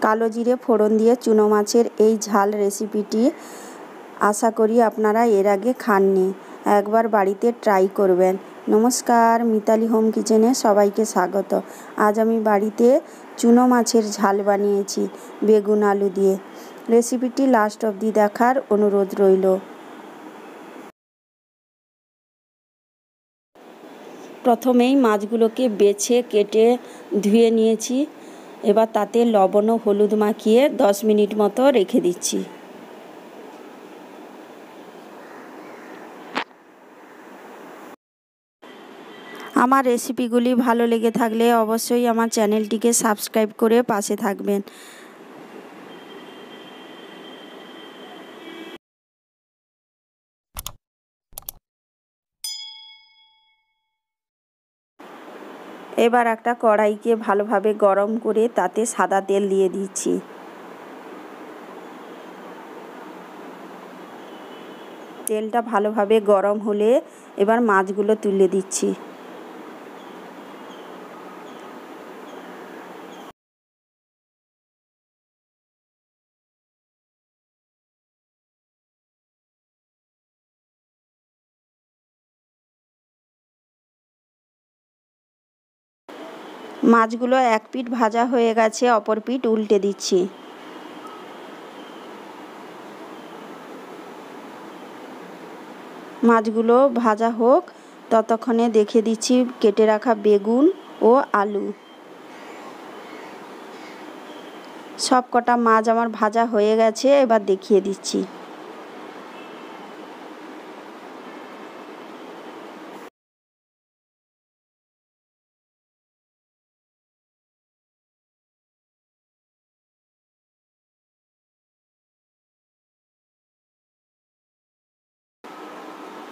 কালো জিরে ফোড়ন দিয়ে চুনো মাছের এই ঝাল রেসিপিটি আশা করি আপনারা এর আগে খাননি, একবার বাড়িতে ট্রাই করবেন। নমস্কার, মিতালি হোম কিচেনে সবাইকে স্বাগত। আজ আমি বাড়িতে চুনো মাছের ঝাল বানিয়েছি বেগুন আলু দিয়ে। রেসিপিটি লাস্ট অবধি দেখার অনুরোধ রইল। প্রথমেই মাছগুলোকে বেছে কেটে ধুয়ে নিয়েছি। এবার তাতে লবণ ও হলুদ মাখিয়ে 10 মিনিট মতো রেখে দিচ্ছি। আমার রেসিপিগুলি ভালো লেগে থাকলে অবশ্যই আমার চ্যানেলটিকে সাবস্ক্রাইব করে পাশে থাকবেন। এবার একটা কড়াইকে ভালোভাবে গরম করে তাতে সাদা তেল দিয়ে দিচ্ছি। তেলটা ভালোভাবে গরম হলে এবার মাছগুলো তুলে দিচ্ছি। মাছগুলো এক পিঠ ভাজা হয়ে গেছে, অপর পিঠ উল্টে দিচ্ছি। মাছগুলো ভাজা হোক, ততক্ষণে দেখে দিচ্ছি কেটে রাখা বেগুন ও আলু। সব কটা মাছ আমার ভাজা হয়ে গেছে, এবার দেখিয়ে দিচ্ছি।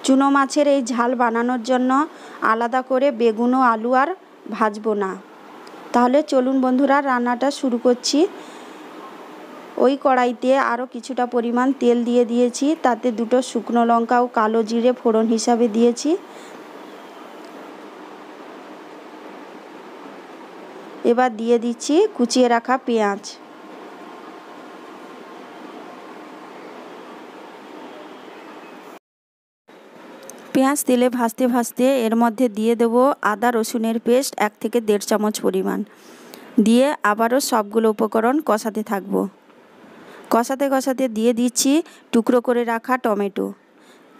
চুনো মাছের এই ঝাল বানানোর জন্য আলাদা করে বেগুন ও আলু আর ভাজবো না। তাহলে চলুন বন্ধুরা, রান্নাটা শুরু করছি। ওই কড়াইতে আরও কিছুটা পরিমাণ তেল দিয়ে দিয়েছি, তাতে দুটো শুকনো লঙ্কা ও কালো জিরে ফোড়ন হিসাবে দিয়েছি। এবার দিয়ে দিচ্ছি কুচিয়ে রাখা পেঁয়াজ। পেঁয়াজ তেলে ভাজতে ভাজতে এর মধ্যে দিয়ে দেবো আদা রসুনের পেস্ট 1 থেকে 1.5 চামচ পরিমাণ। দিয়ে আবারও সবগুলো উপকরণ কষাতে থাকবো। কষাতে কষাতে দিয়ে দিচ্ছি টুকরো করে রাখা টমেটো।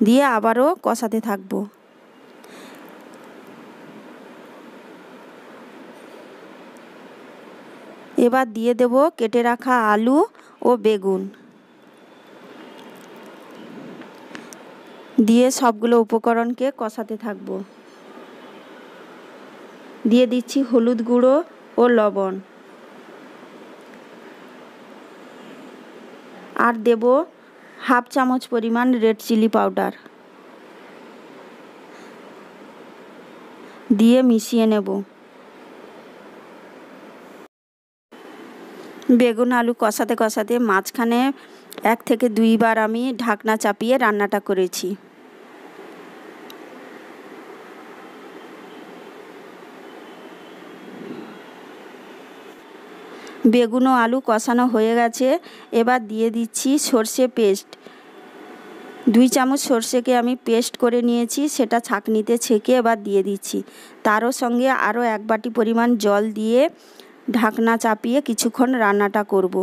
দিয়ে আবারও কষাতে থাকবো। এবার দিয়ে দেবো কেটে রাখা আলু ও বেগুন। দিয়ে সবগুলো উপকরণকে কষাতে থাকবো। দিয়ে দিচ্ছি হলুদ গুঁড়ো ও লবণ। আর দেব 1/2 চামচ পরিমাণ রেড চিলি পাউডার। দিয়ে মিশিয়ে নেব। বেগুন আলু কষাতে কষাতে মাঝখানে 1 থেকে 2 বার আমি ঢাকনা চাপিয়ে রান্নাটা করেছি। বেগুন ও আলু কষানো হয়ে গেছে। এবার দিয়ে দিচ্ছি সর্ষে পেস্ট। 2 চামচ সর্ষেকে আমি পেস্ট করে নিয়েছি, সেটা ছাঁকনিতে ছেঁকে এবার দিয়ে দিচ্ছি। তারও সঙ্গে আরও 1 বাটি পরিমাণ জল দিয়ে ঢাকনা চাপিয়ে কিছুক্ষণ রান্নাটা করব।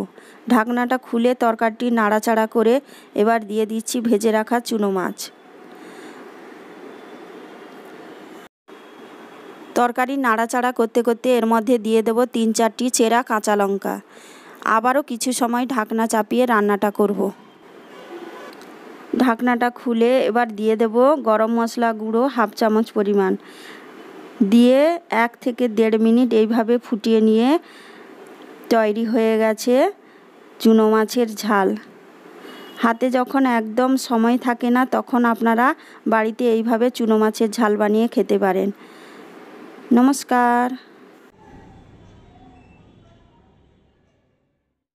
ঢাকনাটা খুলে তরকারিটি নাড়াচাড়া করে এবার দিয়ে দিচ্ছি ভেজে রাখা চুনো মাছ। তরকারি নাড়াচাড়া করতে করতে এর মধ্যে দিয়ে দেবো 3-4টি চেরা কাঁচা লঙ্কা। আবারও কিছু সময় ঢাকনা চাপিয়ে রান্নাটা করব। ঢাকনাটা খুলে এবার দিয়ে দেব গরম মশলা গুঁড়ো 1/2 চামচ পরিমাণ। দিয়ে 1 থেকে 1.5 মিনিট এইভাবে ফুটিয়ে নিয়ে তৈরি হয়ে গেছে চুনো মাছের ঝাল। হাতে যখন একদম সময় থাকে না, তখন আপনারা বাড়িতে এইভাবে চুনো মাছের ঝাল বানিয়ে খেতে পারেন। নমস্কার।